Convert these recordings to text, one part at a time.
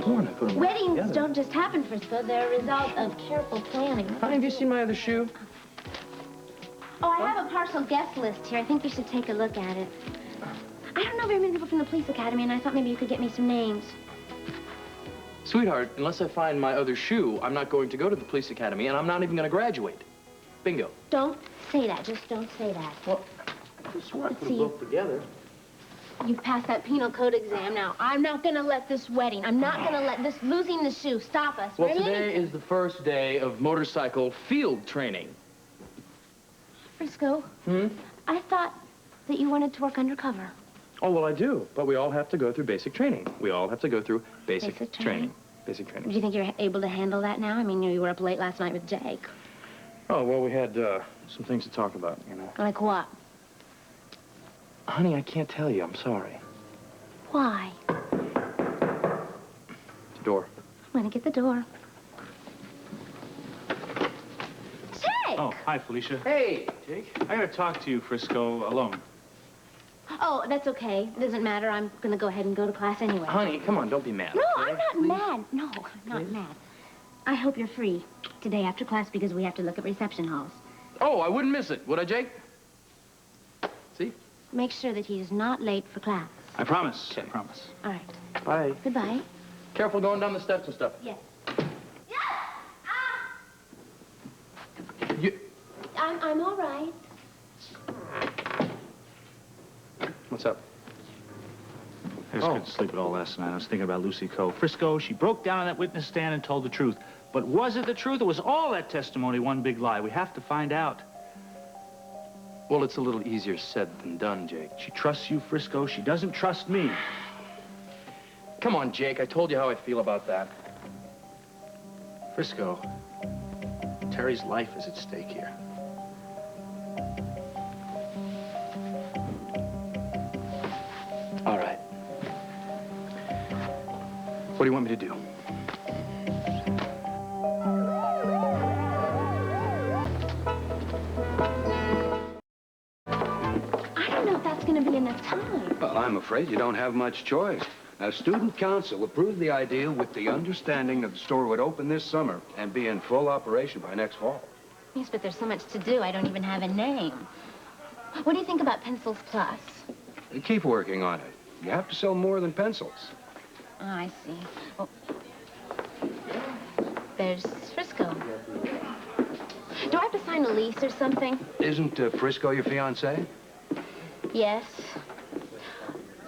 torn. I put them Weddings together. don't just happen, Frisco. They're a result of careful planning. Honey, have you seen my other shoe? Oh, I have a partial guest list here. I think you should take a look at it. I don't know very many people from the police academy, and I thought maybe you could get me some names. Sweetheart, unless I find my other shoe, I'm not going to go to the police academy, and I'm not even going to graduate. Bingo. Don't say that. Just don't say that. Well, I just swore I put them both together. You've passed that penal code exam now. I'm not going to let this wedding, I'm not going to let this losing the shoe stop us. Well, today is the first day of motorcycle field training. Frisco, I thought that you wanted to work undercover. Oh, well, I do, but we all have to go through basic training. We all have to go through basic training. Basic training. Do you think you're able to handle that now? I mean, you were up late last night with Jake. Oh, well, we had some things to talk about, you know. Like what? Honey, I can't tell you. I'm sorry. Why? The door. I'm going to get the door. Jake! Oh, hi, Felicia. Hey, Jake. I gotta talk to you, Frisco, alone. Oh, that's okay. It doesn't matter. I'm going to go ahead and go to class anyway. Honey, come on, don't be mad. No, okay? I'm not mad. No, I'm not mad. I hope you're free today after class because we have to look at reception halls. Oh, I wouldn't miss it, would I, Jake? See? Make sure that he's not late for class. I promise. Okay. I promise. All right. Bye. Goodbye. Careful going down the steps and stuff. Yes. You... I'm all right. What's up? I just couldn't sleep at all last night. I was thinking about Lucy Coe. Frisco, she broke down on that witness stand and told the truth. But was it the truth, or was all that testimony one big lie? We have to find out. Well, it's a little easier said than done, Jake. She trusts you, Frisco. She doesn't trust me. Come on, Jake. I told you how I feel about that. Frisco, Terry's life is at stake here. All right. What do you want me to do? I don't know if that's going to be enough time. Well, I'm afraid you don't have much choice. Now, student council approved the idea with the understanding that the store would open this summer and be in full operation by next fall. Yes, but there's so much to do. I don't even have a name. What do you think about Pencils Plus? Keep working on it. You have to sell more than pencils. Oh, I see. Well, there's Frisco. Do I have to sign a lease or something? Isn't Frisco your fiancé? Yes.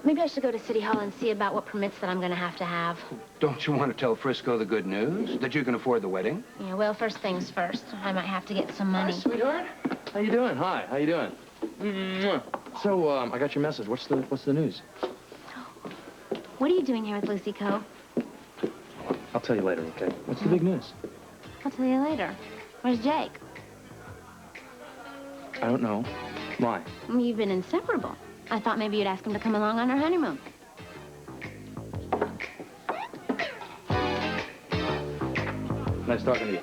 Maybe I should go to City Hall and see about what permits that I'm going to have. Don't you want to tell Frisco the good news? That you can afford the wedding? Yeah, well, first things first. I might have to get some money. Hi, sweetheart. How you doing? Hi, how you doing? Mwah. So, I got your message. What's the news? What are you doing here with Lucy Coe? I'll tell you later, okay? What's the big news? I'll tell you later. Where's Jake? I don't know. Why? You've been inseparable. I thought maybe you'd ask him to come along on our honeymoon. Nice talking to you.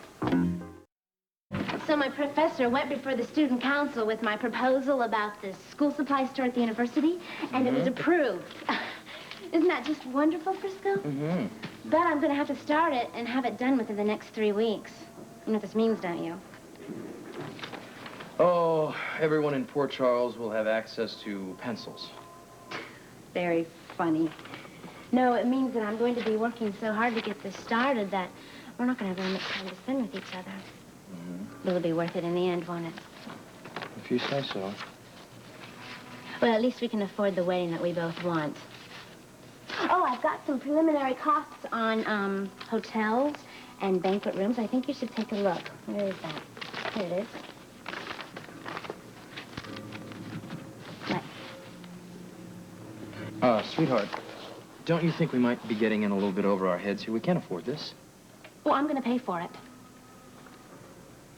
So my professor went before the student council with my proposal about the school supply store at the university, and it was approved. Isn't that just wonderful, Frisco? Mm-hmm. But I'm going to have to start it and have it done within the next 3 weeks. You know what this means, don't you? Oh, everyone in Port Charles will have access to pencils. Very funny. No, it means that I'm going to be working so hard to get this started that we're not going to have very much time to spend with each other. Mm-hmm. It'll be worth it in the end, won't it? If you say so. Well, at least we can afford the wedding that we both want. Oh, I've got some preliminary costs on hotels and banquet rooms. I think you should take a look. Where is that? Here it is. What? Sweetheart, don't you think we might be getting in a little bit over our heads here? We can't afford this. Well, I'm going to pay for it.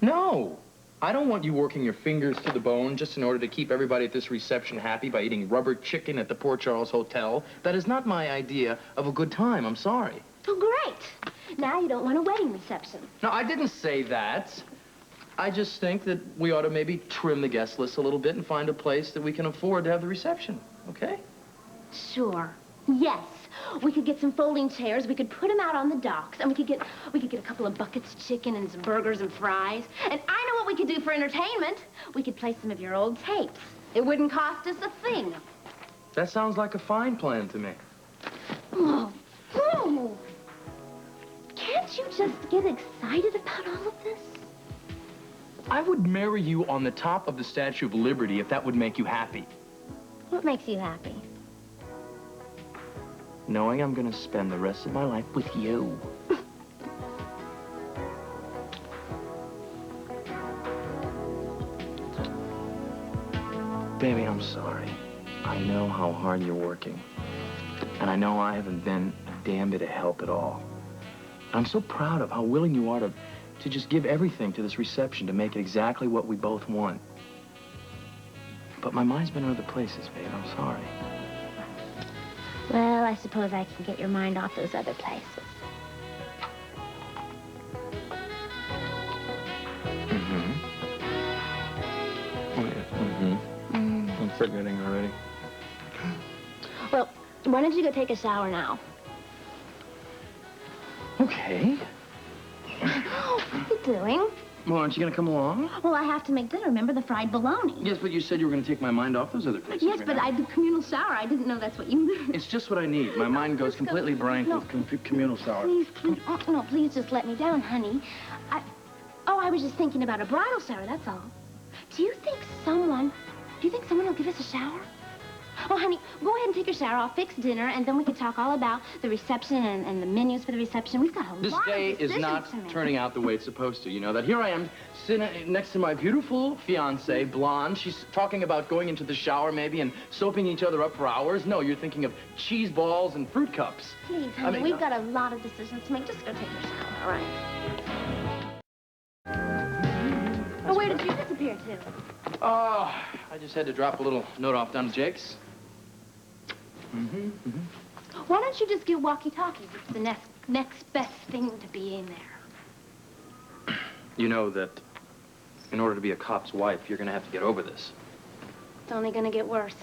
No! I don't want you working your fingers to the bone just in order to keep everybody at this reception happy by eating rubber chicken at the Port Charles Hotel. That is not my idea of a good time. I'm sorry. Oh, great. Now you don't want a wedding reception. No, I didn't say that. I just think that we ought to maybe trim the guest list a little bit and find a place that we can afford to have the reception, okay? Sure. Yes. We could get some folding chairs. We could put them out on the docks, and we could get a couple of buckets of chicken and some burgers and fries. And I know what we could do for entertainment. We could play some of your old tapes. It wouldn't cost us a thing. That sounds like a fine plan to me. Oh, oh. Can't you just get excited about all of this? I would marry you on the top of the Statue of Liberty if that would make you happy. What makes you happy? Knowing I'm gonna spend the rest of my life with you. Baby, I'm sorry. I know how hard you're working. And I know I haven't been a damn bit of help at all. I'm so proud of how willing you are to just give everything to this reception to make it exactly what we both want. But my mind's been in other places, babe. I'm sorry. Well, I suppose I can get your mind off those other places. Mm-hmm. Oh, yeah. Mm-hmm. I'm forgetting already. Well, why don't you go take a shower now? Okay. What are you doing? Well, aren't you gonna come along? Well, I have to make dinner. Remember the fried bologna? Yes, but you said you were gonna take my mind off those other places. Yes, but I do communal shower. I didn't know that's what you meant. It's just what I need. My mind goes completely blank with communal shower. Please, please, oh, no, please just let me down, honey. I was just thinking about a bridal shower, that's all. Do you think someone will give us a shower? Oh, honey, go ahead and take your shower. I'll fix dinner, and then we can talk all about the reception and the menus for the reception. We've got a This lot day of is decisions not to make. turning out the way it's supposed to. You know that? Here I am, sitting next to my beautiful fiancée, blonde. She's talking about going into the shower, maybe, and soaping each other up for hours. No, you're thinking of cheese balls and fruit cups. Please, honey, we've got a lot of decisions to make. Just go take your shower, all right? Oh, where did you disappear to? Oh, I just had to drop a little note off down to Jake's. Why don't you just get walkie-talkies? It's the next best thing to being there. You know that in order to be a cop's wife, you're gonna have to get over this. It's only gonna get worse.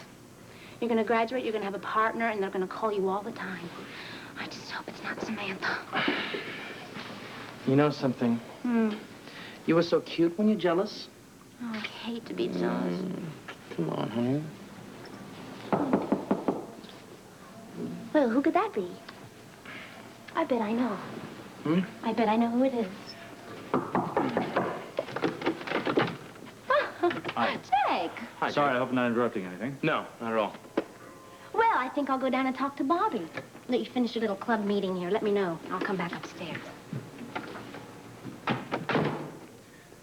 You're gonna graduate, you're gonna have a partner, and they're gonna call you all the time. I just hope it's not Samantha. You know something? You were so cute when you're jealous. Oh, I hate to be jealous. Come on, honey. Well, who could that be? I bet I know. I bet I know who it is. Hi. Jake. Hi, Sorry, Jake. I hope I'm not interrupting anything. No, not at all. Well, I think I'll go down and talk to Bobby. Let you finish your little club meeting here. Let me know. I'll come back upstairs.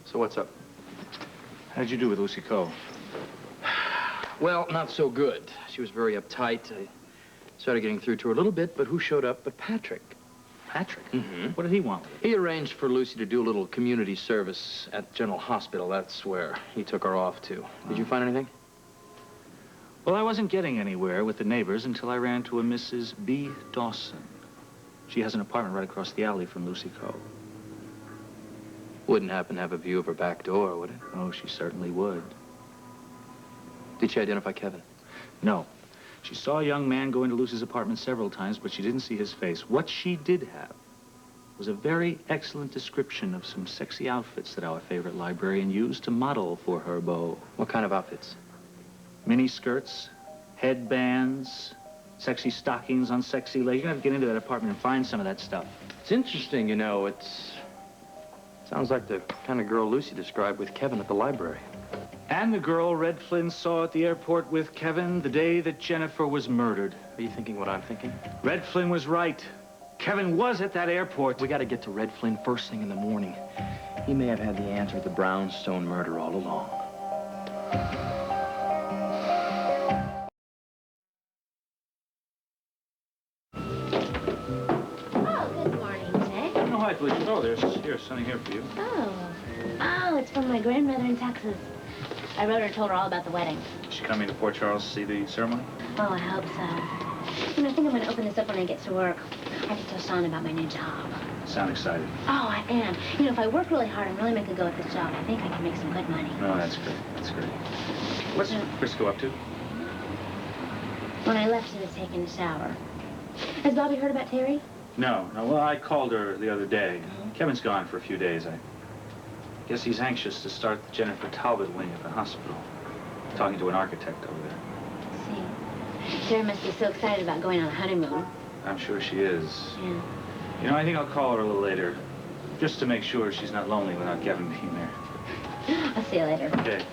So what's up? How did you do with Lucy Coe? Well, not so good. She was very uptight. I started getting through to her a little bit, but who showed up but Patrick? Patrick? Mm-hmm. What did he want? He arranged for Lucy to do a little community service at General Hospital. That's where he took her off to. Did you find anything? Well, I wasn't getting anywhere with the neighbors until I ran to a Mrs. B. Dawson. She has an apartment right across the alley from Lucy Coe. Wouldn't happen to have a view of her back door, would it? Oh, she certainly would. Did she identify Kevin? No. She saw a young man go into Lucy's apartment several times, but she didn't see his face. What she did have was a very excellent description of some sexy outfits that our favorite librarian used to model for her beau. What kind of outfits? Mini skirts, headbands, sexy stockings on sexy legs. You're gonna have to get into that apartment and find some of that stuff. It's interesting, you know. Sounds like the kind of girl Lucy described with Kevin at the library. And the girl Red Flynn saw at the airport with Kevin the day that Jennifer was murdered. Are you thinking what I'm thinking? Red Flynn was right. Kevin was at that airport. We got to get to Red Flynn first thing in the morning. He may have had the answer to the Brownstone murder all along. Oh, good morning, Jake. Oh, hi, Felicia. Oh, there's something here for you. Oh, it's from my grandmother in Texas. I wrote her and told her all about the wedding. Is she coming to Port Charles to see the ceremony? Oh, I hope so. You know, I think I'm going to open this up when I get to work. I have to tell Sean about my new job. Sound excited. Oh, I am. You know, if I work really hard and really make a go at this job, I think I can make some good money. Oh, that's great. That's great. What's Frisco up to? When I left, she was taking a shower. Has Bobby heard about Terry? No. Well, I called her the other day. Kevin's gone for a few days. I guess he's anxious to start the Jennifer Talbot wing at the hospital. Talking to an architect over there. See. Terry must be so excited about going on a honeymoon. I'm sure she is. Yeah. You know, I think I'll call her a little later, just to make sure she's not lonely without Kevin being there. I'll see you later. Okay.